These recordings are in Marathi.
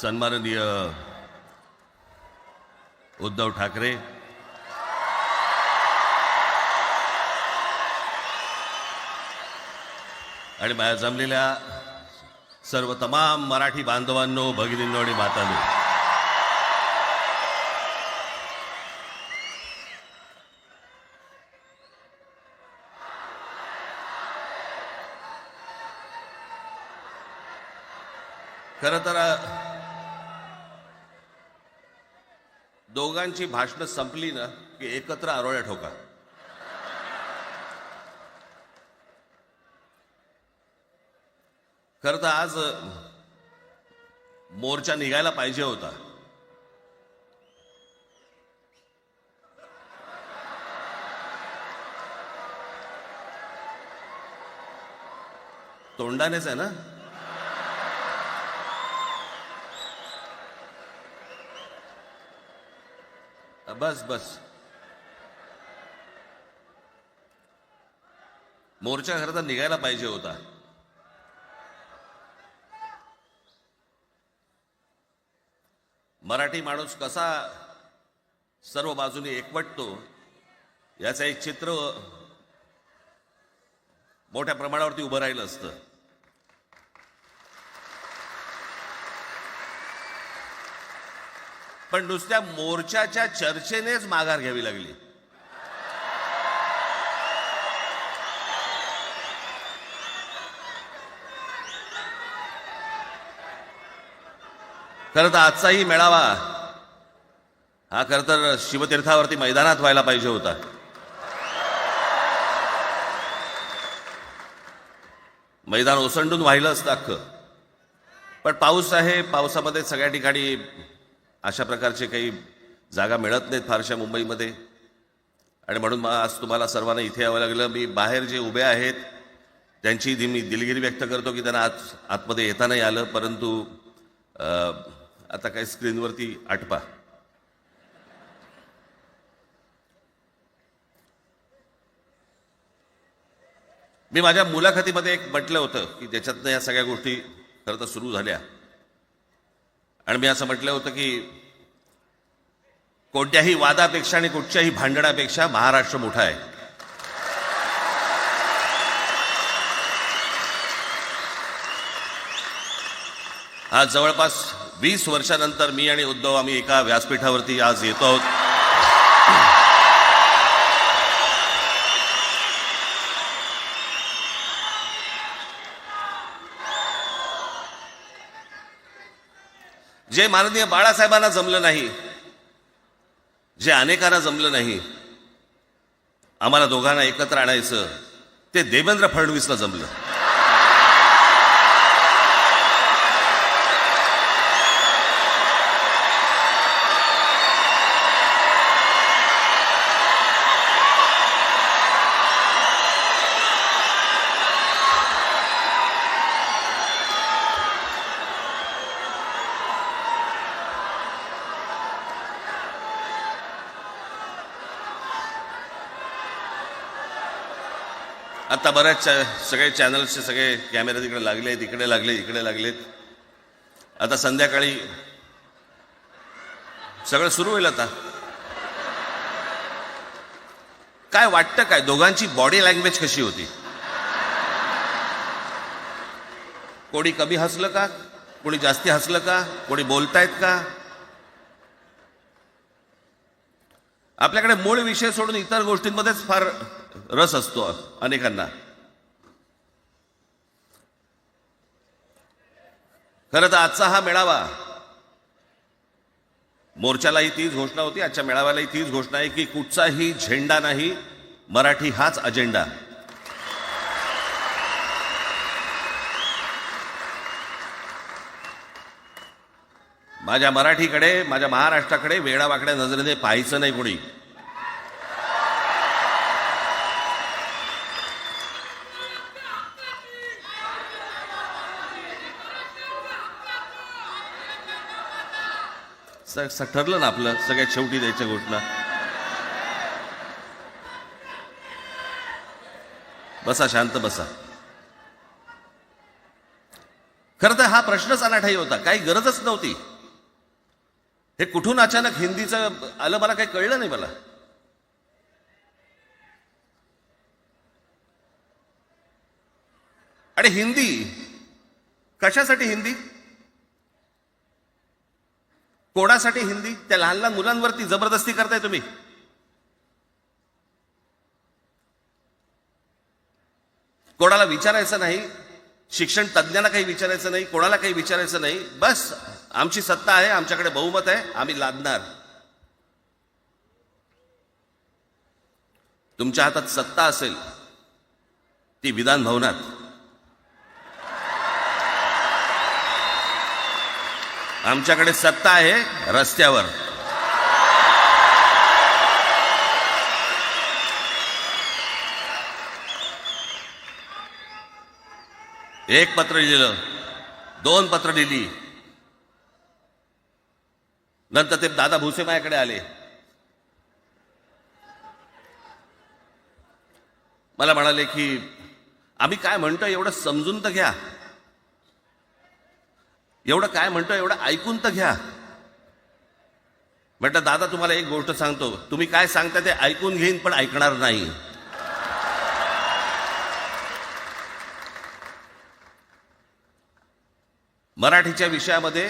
सन्माननीय उद्धव ठाकरे, आणि माझ्या जमलेल्या सर्व तमाम मराठी बांधवांनो, भगिनींनो आणि मातांनो, खरं तर दोघांची भाषणं संपली ना की एकत्र आरोळ्या ठोका. खरं तर आज मोर्चा निघायला पाहिजे होता. तोंडानेच आहे ना. बस बस, मोर्चा खरं तर निघायला पाहिजे होता. मराठी माणूस कसा सर्व बाजूने एकवटतो याचं एक चित्र मोठ्या प्रमाणावरती उभं राहिलं असतं. पण नुसत्या मोर्चाच्या चर्चेनेच माघार घ्यावी लागली. खरं तर आजचाही मेळावा हा खरं तर शिवतीर्थावरती मैदानात व्हायला पाहिजे होता. मैदान ओसंडून वाहिलं असतं अख्खं. पण पाऊस आहे, पावसामध्ये सगळ्या ठिकाणी अशा प्रकारचे काही जागा मिळत नाहीत फारशा मुंबईमध्ये, आणि म्हणून आज तुम्हाला सर्वांना इथे यावं लागलं. मी बाहेर जे उभे आहेत त्यांची मी दिलगिरी व्यक्त करतो की त्यांना आतमध्ये येता नाही आलं, परंतु आता काही स्क्रीनवरती आटपा. मी माझ्या मुलाखतीमध्ये एक म्हटलं होतं की ज्याच्यातनं या सगळ्या गोष्टी खरं तर सुरू झाल्या, आणि मी असं म्हटलं होतं की कोणत्याही वादापेक्षा आणि कुठच्याही भांडणापेक्षा महाराष्ट्र मोठा आहे. आज जवळपास 20 वर्षानंतर मी आणि उद्धव आम्ही एका व्यासपीठावरती आज येतो आहोत. जे माननीय बाळासाहेबांना जमलं नाही, जे अनेकांना जमलं नाही, आम्हाला दोघांना एकत्र आणायचं, ते देवेंद्र फडणवीसला जमलं. आता बऱ्याच सगळे चॅनल्सचे सगळे कॅमेरे तिकडे लागलेत, इकडे लागले, इकडे लागलेत. आता संध्याकाळी सगळं सुरू होईल. आता काय वाटतं, काय दोघांची बॉडी लँग्वेज कशी होती? कोणी कमी हसलं का, कोणी जास्ती हसलं का, कोणी बोलतायत का? आपल्याकडे मूळ विषय सोडून इतर गोष्टींमध्येच फार रस असतो अनेकांना. खरं तर आजचा हा मेळावा, मोर्चालाही तीच घोषणा होती, आजच्या मेळाव्यालाही तीच घोषणा आहे की कुठचाही झेंडा नाही, मराठी हाच अजेंडा. माझ्या मराठीकडे, माझ्या महाराष्ट्राकडे वेडावाकड्या नजरेने पाहायचं नाही कोणी. ठरलं ना आपलं, सगळ्यात शेवटी द्यायच्या घोषणा. बसा, शांत बसा. खरं तर हा प्रश्नच अनाठाई होता, काही गरजच नव्हती. हे कुठून अचानक हिंदीचं आलं मला काही कळलं नाही मला. आणि हिंदी कशासाठी हिंदी, कोणासाठी हिंदी? त्या लहान लहान मुलांवरती जबरदस्ती करताय तुम्ही. कोणाला विचारायचं नाही, शिक्षण तज्ज्ञांना काही विचारायचं नाही, कोणाला काही विचारायचं नाही. बस आमची सत्ता आहे, आमच्याकडे बहुमत आहे, आम्ही लादणार. तुमच्या हातात सत्ता असेल ती विधान भवनात, आमच्याकडे सत्ता आहे रस्त्यावर. एक पत्र लिहिलं, 2 पत्र लिहिली, नंतर ते दादा भुसे माझ्याकडे आले. मला म्हणाले की आम्ही काय म्हणतो एवढं समजून तर घ्या, एवढं काय म्हणतो एवढं ऐकून तर घ्या. म्हटलं दादा तुम्हाला एक गोष्ट सांगतो, तुम्ही काय सांगता ते ऐकून घेईन पण ऐकणार नाही. मराठीच्या विषयामध्ये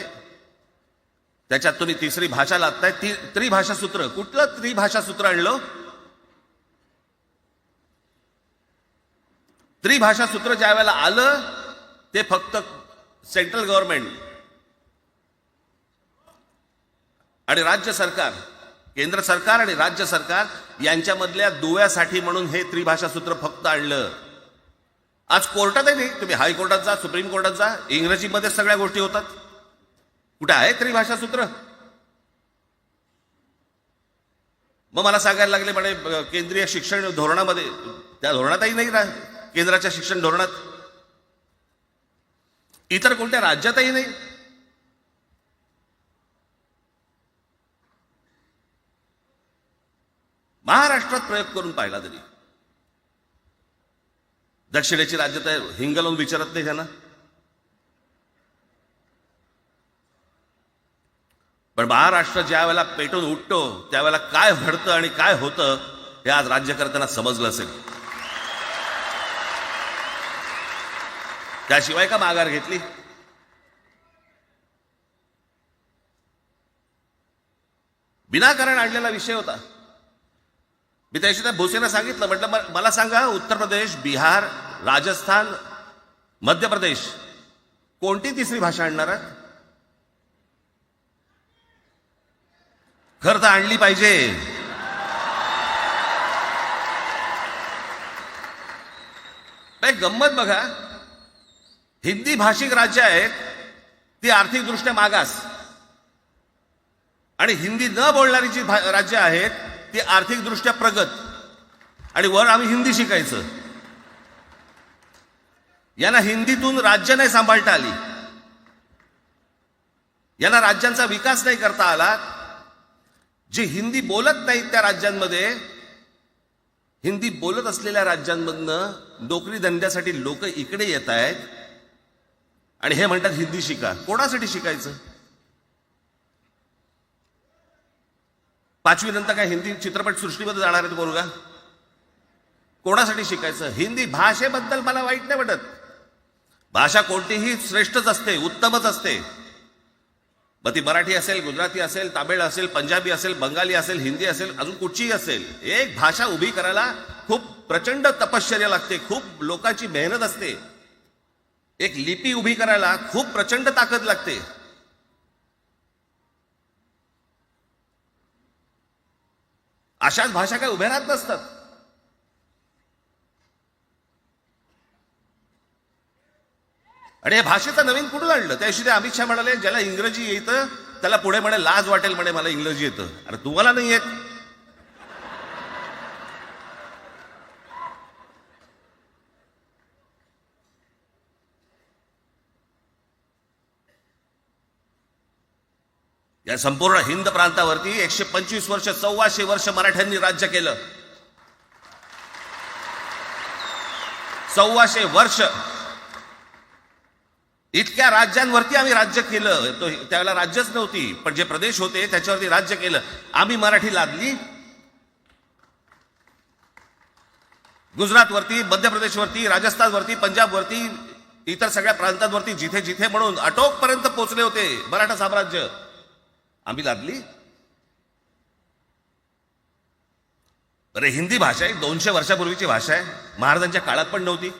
त्याच्यात तुम्ही तिसरी भाषा लादताय. त्रिभाषा सूत्र, कुठलं त्रिभाषा सूत्र आणलं? त्रिभाषा सूत्र ज्या वेळेला आलं ते फक्त सेंट्रल गव्हर्नमेंट आणि राज्य सरकार, केंद्र सरकार आणि राज्य सरकार यांच्यामधल्या दुव्यासाठी म्हणून हे त्रिभाषा सूत्र फक्त आणलं. आज कोर्टातही नाही, तुम्ही हायकोर्टात जा, सुप्रीम कोर्टात जा, इंग्रजीमध्ये सगळ्या गोष्टी होतात. कुठे आहे त्रिभाषा सूत्र? मग मला सांगायला लागले म्हणे केंद्रीय शिक्षण धोरणामध्ये, त्या धोरणातही नाही राह, केंद्राच्या शिक्षण धोरणात, इतर कोणत्या राज्यातही नाही. महाराष्ट्रात प्रयोग करून पाहिला तरी दक्षिणेची राज्य तर हिंग लावून विचारत नाही त्यांना. पण महाराष्ट्र ज्या वेळेला पेटून उठतो त्यावेळेला काय घडतं आणि काय होतं हे आज राज्यकर्त्यांना समजलं असेल. त्याशिवाय का माघार घेतली? विनाकारण आणलेला विषय होता. मी त्याशी त्या भोसेंना सांगितलं, म्हटलं मला सांगा उत्तर प्रदेश, बिहार, राजस्थान, मध्य प्रदेश कोणती तिसरी भाषा आणणार आहे? खरं तर आणली पाहिजे. एक गंमत बघा, हिंदी भाषिक राज्य आहेत ती आर्थिकदृष्ट्या मागास, आणि हिंदी न बोलणारी जी राज्य आहेत ती आर्थिकदृष्ट्या प्रगत, आणि वर आम्ही हिंदी शिकायचं. यांना हिंदीतून राज्य नाही सांभाळता आली, यांना राज्यांचा विकास नाही करता आला. जे हिंदी बोलत नाहीत त्या राज्यांमध्ये, हिंदी बोलत असलेल्या राज्यांमधनं नोकरी धंद्यासाठी लोक इकडे येत आहेत आणि हे म्हणतात हिंदी शिका. कोणासाठी शिकायचं? 5वी नंतर काय हिंदी चित्रपट सृष्टीमध्ये जाणार आहेत पोरगा? कोणासाठी शिकायचं? हिंदी भाषेबद्दल मला वाईट नाही वाटत, भाषा कोणतीही श्रेष्ठच असते, उत्तमच असते. मग ती मराठी असेल, गुजराती असेल, तामिळ असेल, पंजाबी असेल, बंगाली असेल, हिंदी असेल, अजून कुठचीही असेल. एक भाषा उभी करायला खूप प्रचंड तपश्चर्या लागते, खूप लोकांची मेहनत असते. एक लिपी उभी करायला खूप प्रचंड ताकद लागते. अशाच भाषा काय उभ्या राहत नसतात. आणि या भाषेचं नवीन कुठून आणलं? त्याशी ते अमित शहा म्हणाले ज्याला इंग्रजी येतं त्याला पुढे म्हणे लाज वाटेल, म्हणे मला इंग्रजी येतं. अरे तुम्हाला नाही येत? या संपूर्ण हिंद प्रांतावरती 125 वर्ष, 1400 वर्ष मराठ्यांनी राज्य केलं. 1400 वर्ष. इतक्या राज्यांवरती आम्ही राज्य केलं. त्यावेळेला राज्यच नव्हती, पण जे प्रदेश होते त्याच्यावरती राज्य केलं. आम्ही मराठी लादली गुजरातवरती, मध्य प्रदेशवरती, राजस्थानवरती, पंजाबवरती, इतर सगळ्या प्रांतांवरती जिथे जिथे म्हणून अटोकपर्यंत पोहोचले होते मराठा साम्राज्य, आम्ही लादली. अरे हिंदी भाषा आहे, 200 वर्षापूर्वीची भाषा आहे, महाराजांच्या काळात पण नव्हती.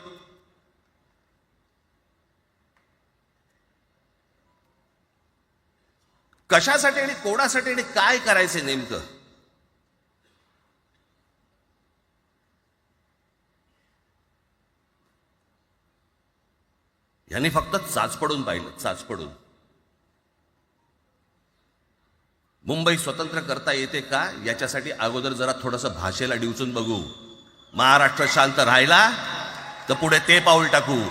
कशासाठी आणि कोणासाठी आणि काय करायचे नेमकं? यांनी फक्त चाचपडून पाहिलं, चाचपडून. मुंबई स्वतंत्र करता येते का याच्यासाठी अगोदर जरा थोडंसं भाषेला डिवचून बघू. महाराष्ट्र शांत राहिला तर पुढे ते पाऊल टाकू.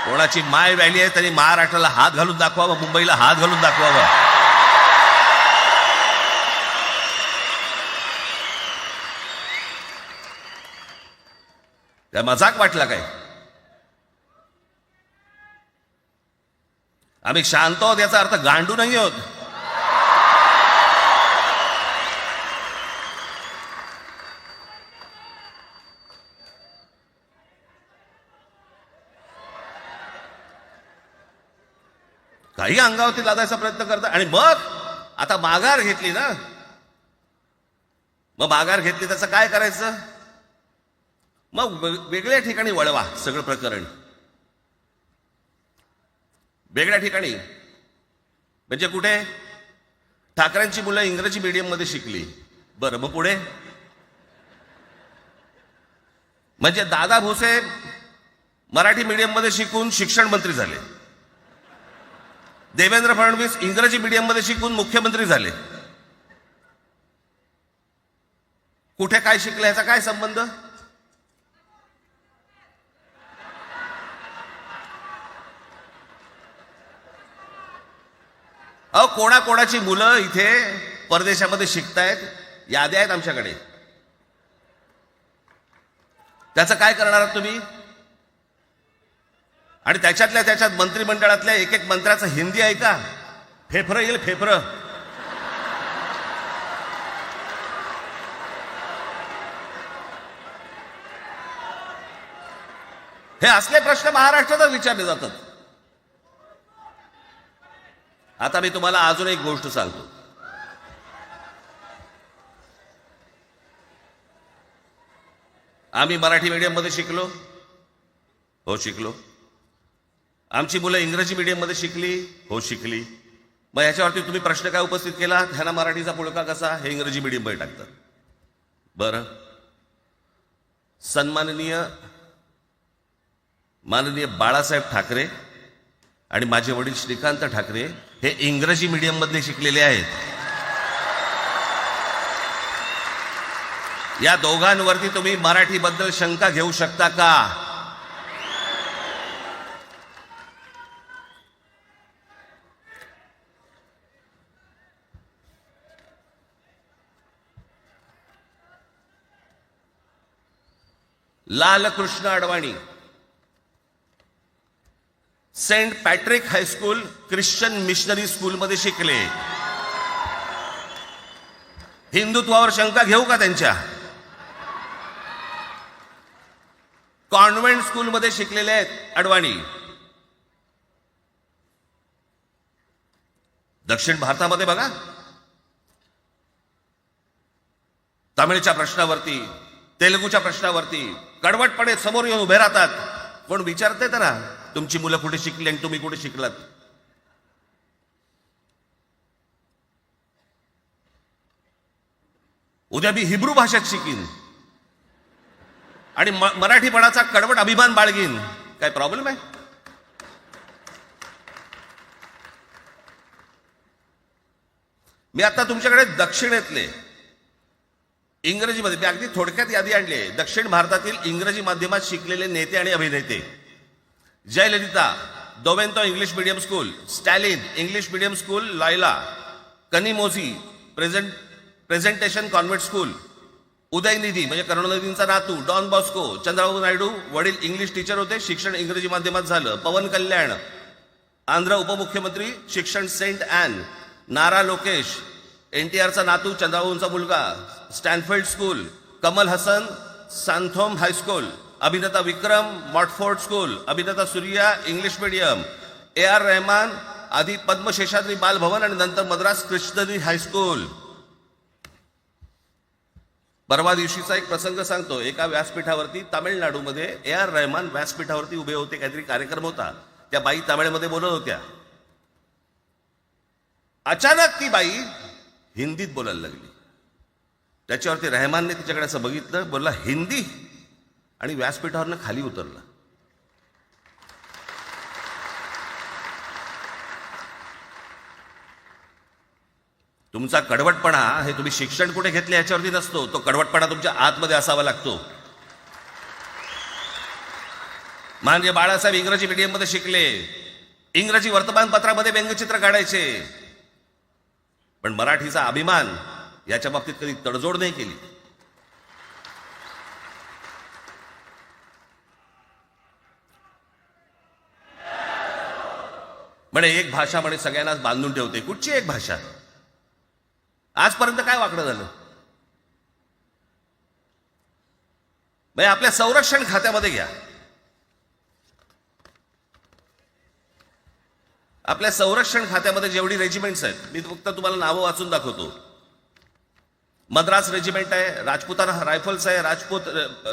कोणाची माय व्हॅली आहे त्यांनी महाराष्ट्राला हात घालून दाखवावं, मुंबईला हात घालून दाखवावं. त्या मजाक वाटला काय? आम्ही शांत आहोत याचा अर्थ गांडू नाही आहोत. काही अंगावरती लादायचा प्रयत्न करता आणि मग आता माघार घेतली ना, मग माघार घेतली त्याचं काय करायचं? मग वेगळ्या ठिकाणी वळवा सगळं प्रकरण. वेगळ्या ठिकाणी म्हणजे कुठे? ठाकरेंची मुलं इंग्रजी मीडियम मध्ये शिकली, बरं, मग पुढे? म्हणजे दादा भुसे मराठी मीडियम मध्ये शिकून शिक्षण मंत्री झाले, देवेंद्र फडणवीस इंग्रजी मीडियम मध्ये शिकून मुख्यमंत्री झाले. कुठे काय शिकले याचा काय संबंध? अहो, कोणाकोणाची मुलं इथे परदेशामध्ये शिकतायत, याद्या आहेत आमच्याकडे. त्याचं काय करणार आहात तुम्ही? आणि त्याच्यातल्या त्याच्यात मंत्रिमंडळातल्या एक एक मंत्र्याचं हिंदी आहे का? फेफरं येईल, फेफरं. हे असले प्रश्न महाराष्ट्रातच विचारले जातात. आता मी तुम्हाला अजून एक गोष्ट सांगतो. आम्ही मराठी मीडियम मध्ये शिकलो, हो शिकलो. आमची मुलं इंग्रजी मीडियम मध्ये शिकली, हो शिकली. मग याच्यावरती तुम्ही प्रश्न काय उपस्थित केला? ह्यांना मराठीचा पुळका कसा? हे इंग्रजी मीडियम मध्ये टाकतात. बरं, सन्माननीय माननीय बाळासाहेब ठाकरे आणि माझे वडील श्रीकांत ठाकरे हे इंग्रजी मीडियम मध्ये शिकलेले आहेत. या दोघांवरती तुम्ही मराठीबद्दल शंका घेऊ शकता का? Lalkrishna Advani Saint Patrick high school Christian missionary school मध्ये शिकले. हिंदुत्वावर शंका घेऊ का त्यांच्या? कॉन्व्हेंट स्कूल मध्ये शिकलेले आहेत अडवाणी. दक्षिण भारतामध्ये बघा, तमिळच्या प्रश्नावरती, तेलुगूच्या प्रश्नावरती कडवटपणे समोर येऊन उभे राहतात. कोण विचारते तर ना, तुमची मुलं कुठे शिकली आणि तुम्ही कुठे शिकलात? उद्या मी हिब्रू भाषेत शिकीन आणि मराठीपणाचा कडवट अभिमान बाळगीन. काय प्रॉब्लेम आहे? मी आता तुमच्याकडे दक्षिणेतले इंग्रजीमध्ये, मी अगदी थोडक्यात यादी आणली आहे. दक्षिण भारतातील इंग्रजी माध्यमात शिकलेले नेते आणि अभिनेते: Jayalalithaa Doveton English medium school, Stalin English medium school Loyola, Kanimozhi Presentation Convent school, Udhayanidhi म्हणजे करुणानिधींचा नातू डॉन बॉस्को, चंद्रबाबू नायडू वडील इंग्लिश टीचर होते, शिक्षण इंग्रजी माध्यमात झालं. पवन कल्याण आंध्र उपमुख्यमंत्री, शिक्षण सेंट ॲन. नारा लोकेश NTRचा नातू, चंद्रबाबूंचा मुलगा, Stanford school. Kamal Haasan Santhome high school. अभिनेता विक्रम मॉटफोर्ड स्कूल. अभिनेता Suriya English medium. AR Rahman आधी पद्मशेषाद्री बालभवन आणि नंतर मद्रास कृष्णगिरी हायस्कूल. परवा दिवशीचा एक प्रसंग सांगतो. एका व्यासपीठावरती तामिळनाडूमध्ये AR रहमान व्यासपीठावरती उभे होते, काहीतरी कार्यक्रम होता. त्या बाई तामिळमध्ये बोलत होत्या. अचानक ती बाई हिंदीत बोलायला लागली. त्याच्यावरती रहमानने तिच्याकडे असं बघितलं, बोलला हिंदी, आणि व्यासपीठावरनं खाली उतरला. तुमचा कडवटपणा हे तुम्ही शिक्षण कुठे घेतले याच्यावरती नसतो, तो कडवटपणा तुमच्या आतमध्ये असावा लागतो. म्हणजे बाळासाहेब इंग्रजी मीडियममध्ये शिकले, इंग्रजी वर्तमानपत्रामध्ये व्यंगचित्र काढायचे, पण मराठीचा अभिमान याच्या बाबतीत कधी तडजोड नाही केली. म्हणे एक भाषा म्हणे सगळ्यांनाच बांधून ठेवते. कुठची एक भाषा? आजपर्यंत काय वाकडं झालं? म्हणजे आपल्या संरक्षण खात्यामध्ये घ्या. आपल्या संरक्षण खात्यामध्ये जेवढी रेजिमेंट्स आहेत, मी फक्त तुम्हाला नावं वाचून दाखवतो. मद्रास रेजिमेंट आहे, राजपुताना रायफल्स आहे, राजपूत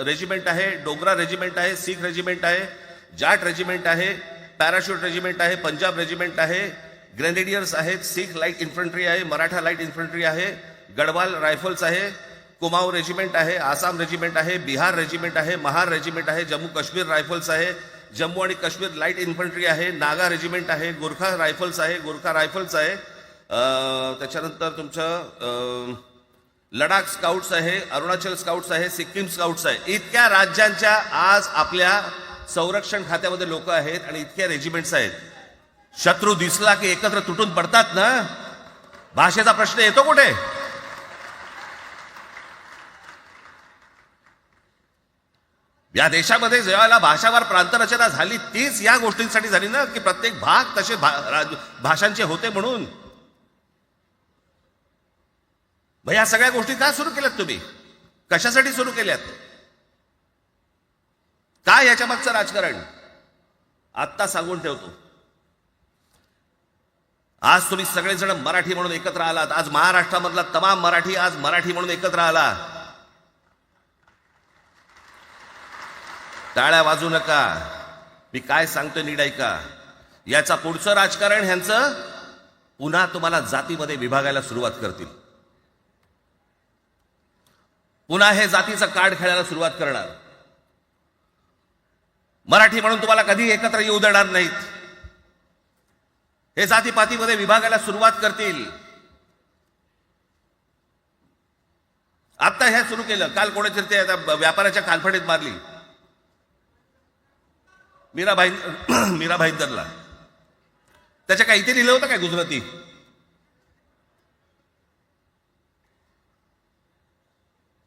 रेजिमेंट आहे, डोगरा रेजिमेंट आहे, सीख रेजिमेंट आहे, जाट रेजिमेंट आहे, पॅराशूट रेजिमेंट आहे, पंजाब रेजिमेंट आहे, ग्रेनेडियर्स आहेत, सीख लाईट इन्फंट्री आहे, मराठा लाईट इन्फंट्री आहे, गढवाल रायफल्स आहे, कुमाऊं रेजिमेंट आहे, आसाम रेजिमेंट आहे, बिहार रेजिमेंट आहे, महार रेजिमेंट आहे, जम्मू काश्मीर रायफल्स आहे, जम्मू आणि काश्मीर लाईट इन्फंट्री आहे, नागा रेजिमेंट आहे, गोरखा रायफल्स आहे, गोरखा रायफल्स आहे, त्याच्यानंतर तुमचं लडाख स्काउट्स आहे, अरुणाचल स्काउट्स आहे, सिक्कीम स्काउट्स आहे. इतक्या राज्यांच्या आज आपल्या संरक्षण खात्यामध्ये लोक आहेत आणि इतक्या रेजिमेंट्स आहेत. शत्रू दिसला की एकत्र तुटून पडतात ना. भाषेचा प्रश्न येतो कुठे? या देशामध्ये जेव्हा भाषावार प्रांतरचना झाली तीच या गोष्टींसाठी झाली ना, की प्रत्येक भाग तसे भाषांचे होते म्हणून. मग या सगळ्या गोष्टी का सुरू केल्यात तुम्ही? कशासाठी सुरू केल्यात? काय याच्या मागचं राजकारण? आत्ता सांगून ठेवतो. आज तुम्ही सगळेजण मराठी म्हणून एकत्र आलात. आज महाराष्ट्रामधला तमाम मराठी आज मराठी म्हणून एकत्र आला. टाळ्या वाजू नका. मी काय सांगतोय नीट ऐका. याचा पुढचं राजकारण ह्यांचं पुन्हा तुम्हाला जातीमध्ये विभागायला सुरुवात करतील. पुन्हा हे जातीचं कार्ड खेळायला सुरुवात करणार. मराठी म्हणून तुम्हाला कधी एकत्र येऊ देणार नाहीत. हे जातीपातीमध्ये विभागायला सुरुवात करतील. आता हे सुरू केलं. काल कोणीतरी ते व्यापाऱ्याच्या कालफडीत मारली मीरा भाईंदरला. त्याच्या काय इथे लिहिलं होतं काय गुजराती?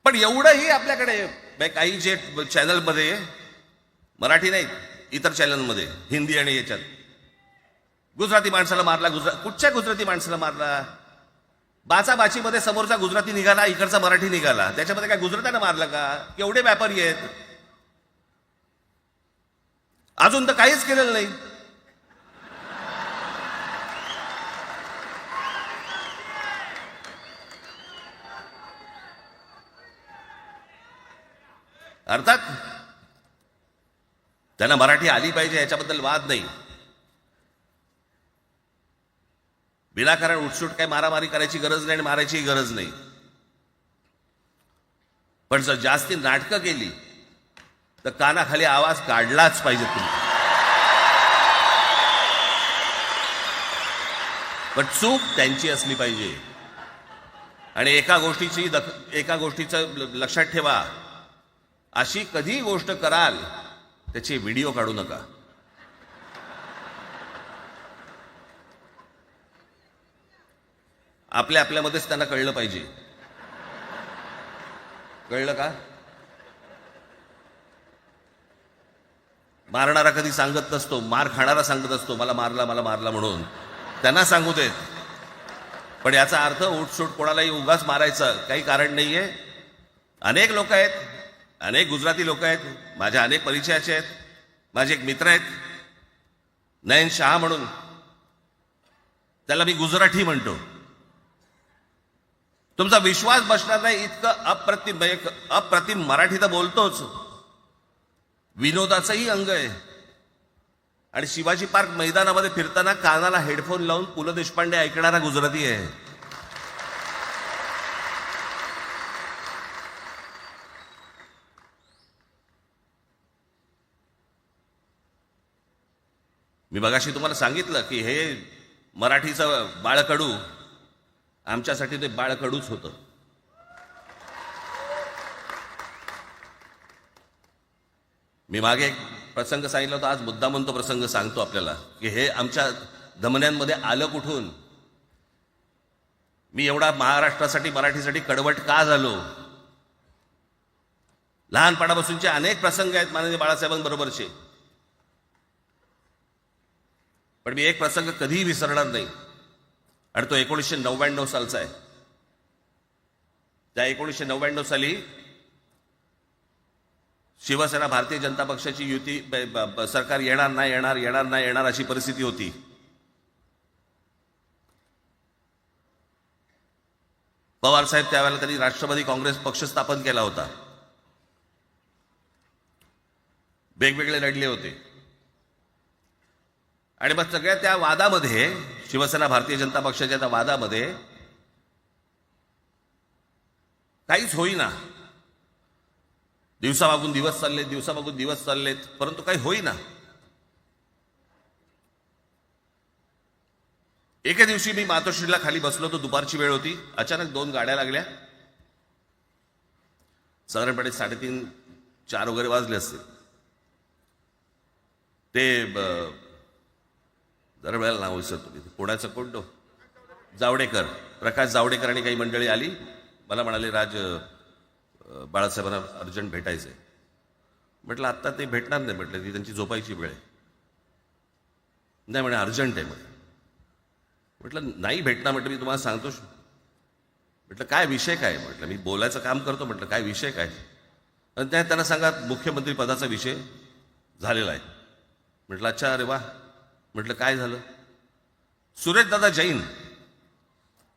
पण एवढंही आपल्याकडे काही जे चॅनलमध्ये, मराठी नाही इतर चॅनलमध्ये, हिंदी आणि याच्यात गुजराती माणसाला मारला. कुठच्या गुजराती माणसाला मारला? बाचाबाचीमध्ये समोरचा गुजराती निघाला, इकडचा मराठी निघाला. त्याच्यामध्ये काय गुजरात्यानं मारलं का? केवढे व्यापारी आहेत. अजून तर काहीच केलेलं नाही. अर्थात त्यांना मराठी आली पाहिजे याच्याबद्दल वाद नाही. विनाकारण उठसूट काही मारामारी करायची गरज नाही आणि मारायची गरज नाही. पण जर जास्ती नाटकं केली तर कानाखाली आवाज काढलाच पाहिजे तुम्ही. पण चूक त्यांची असली पाहिजे. आणि एका गोष्टीचं लक्षात ठेवा, अशी कधी गोष्ट कराल त्याचे व्हिडिओ काढू नका. आपल्यामध्येच त्यांना कळलं पाहिजे. कळलं का? मारणारा कधी सांगत नसतो, मार खाणारा सांगत असतो मला मारला म्हणून. त्यांना सांगू देत. पण याचा अर्थ उठसूट कोणालाही उगाच मारायचं काही कारण नाहीये. अनेक लोक आहेत, अनेक गुजराती लोक आहेत, माझ्या अनेक परिचयाचे आहेत. माझे एक मित्र आहेत नयन शहा म्हणून, त्याला मी गुजराठी म्हणतो. तुमचा विश्वास बसणार नाही इतकं अप्रतिम मराठी तर बोलतोच, विनोदाचंही अंग आहे. आणि शिवाजी पार्क मैदानामध्ये फिरताना कानाला हेडफोन लावून पु ल देशपांडे ऐकणारा गुजराती आहे. मी मगाशी तुम्हाला सांगितलं की हे मराठीचं बाळकडू, आमच्यासाठी ते बाळकडूच होतं. मी मागे एक प्रसंग सांगितला होता, आज मुद्दामून तो प्रसंग सांगतो आपल्याला की हे आमच्या धमन्यांमध्ये आलं कुठून. मी एवढा महाराष्ट्रासाठी मराठीसाठी कडवट का झालो. लहानपणापासूनचे अनेक प्रसंग आहेत माननीय बाळासाहेबांबरोबरचे, पण मी एक प्रसंग कधीही विसरणार नाही. आणि तो 1999 सालचा आहे. त्या 1999 साली शिवसेना भारतीय जनता पक्षाची युती सरकार येणार नाही अशी परिस्थिती होती. पवार साहेब त्यावेळेला त्यांनी राष्ट्रवादी काँग्रेस पक्ष स्थापन केला होता. वेगवेगळे लढले होते. आणि मग सगळ्या त्या वादामध्ये, शिवसेना भारतीय जनता पक्षाच्या त्या वादामध्ये काहीच होईना. दिवसामागून दिवस चाललेत, परंतु काही होईना. एके दिवशी मी मातोश्रीला खाली बसलो होतो, दुपारची वेळ होती. अचानक 2 गाड्या लागल्या. साधारणपणे 3:30-4 वगैरे वाजले असते. ते जरा वेळेला नाव विसरतो मी, पुण्याचं कोणतो जावडेकर, प्रकाश जावडेकर आणि काही मंडळी आली. मला म्हणाले, राज बाळासाहेबांना अर्जंट भेटायचंय. म्हटलं आत्ता ते भेटणार नाही. म्हटलं ती त्यांची झोपायची वेळ आहे. नाही म्हणे अर्जंट आहे म्हणे. म्हटलं नाही भेटणार. म्हटलं मी तुम्हाला सांगतो. म्हटलं काय विषय काय. म्हटलं मी बोलायचं काम करतो. म्हटलं काय विषय काय. आणि त्यांना सांगा मुख्यमंत्री पदाचा विषय झालेला आहे. म्हटलं अच्छा, अरे वा. म्हटलं काय झालं. सुरेशदादा जैन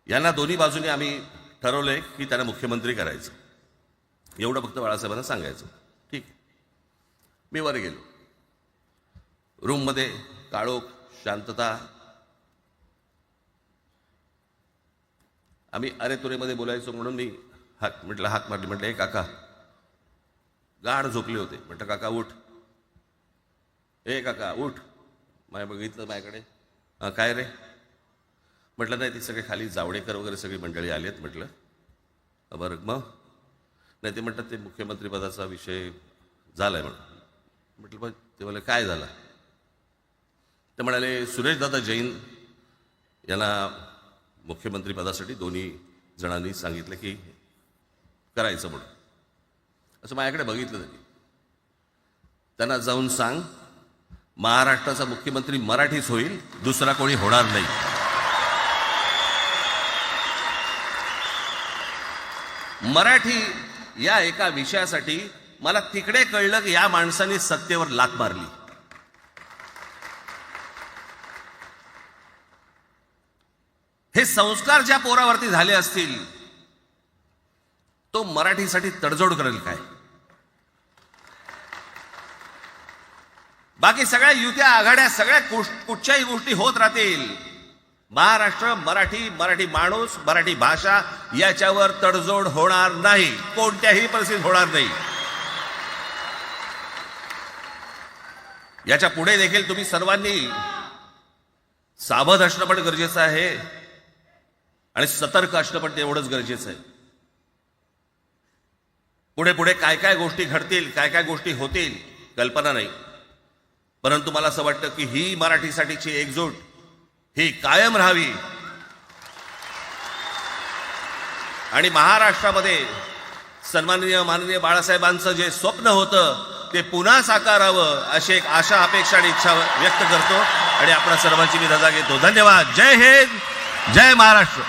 यांना दोन्ही बाजूने आम्ही ठरवलंय की त्यांना मुख्यमंत्री करायचं. एवढं फक्त बाळासाहेबांना सांगायचं. ठीक. मी वर गेलो. रूममध्ये काळोख, शांतता. आम्ही अरे तुरेमध्ये बोलायचो म्हणून मी हाक मारली. म्हटलं हे काका. गाढ झोपले होते. म्हटलं काका उठ. ए काका उठ. माझ्या बघितलं माझ्याकडे. काय रे. म्हटलं नाही ती सगळे खाली जावडेकर वगैरे सगळी मंडळी आली आहेत. म्हटलं बरं मग. नाही ते म्हणतात ते मुख्यमंत्री पदाचा विषय झालाय म्हणून. म्हटलं पण ते मला काय झालं. ते म्हणाले सुरेशदादा जैन यांना मुख्यमंत्री पदासाठी दोन्ही जणांनी सांगितलं की करायचं म्हणून. असं माझ्याकडे बघितलं त्यांनी. त्यांना जाऊन सांग महाराष्ट्राचा मुख्यमंत्री मराठीच होईल, दुसरा कोणी होणार नाही. मराठी या एका विषयासाठी मला तिकडे कळलं की या माणसाने सत्तेवर लाथ मारली. हे संस्कार ज्या पोरावरती झाले असतील तो मराठीसाठी तडजोड करेल काय. बाकी सगळ्या युत्या आघाड्या सगळ्या कुठच्याही गोष्टी होत राहतील. महाराष्ट्र, मराठी माणूस, मराठी भाषा याच्यावर तडजोड होणार नाही. कोणत्याही परिस्थितीत होणार नाही. याच्या पुढे देखील तुम्ही सर्वांनी सावध असणं पण गरजेचं आहे आणि सतर्क असणं पण तेवढंच गरजेचं आहे. पुढे पुढे काय काय गोष्टी घडतील, काय काय गोष्टी होतील कल्पना नाही. परंतु मला असं वाटतं की ही मराठीसाठीची एकजूट ही कायम राहावी आणि महाराष्ट्रामध्ये सन्माननीय माननीय बाळासाहेबांचं जे स्वप्न होतं ते पुन्हा साकारावं अशी एक आशा अपेक्षा आणि इच्छा व्यक्त करतो आणि आपणा सर्वांची मी रजा घेतो. धन्यवाद. जय हिंद, जय महाराष्ट्र.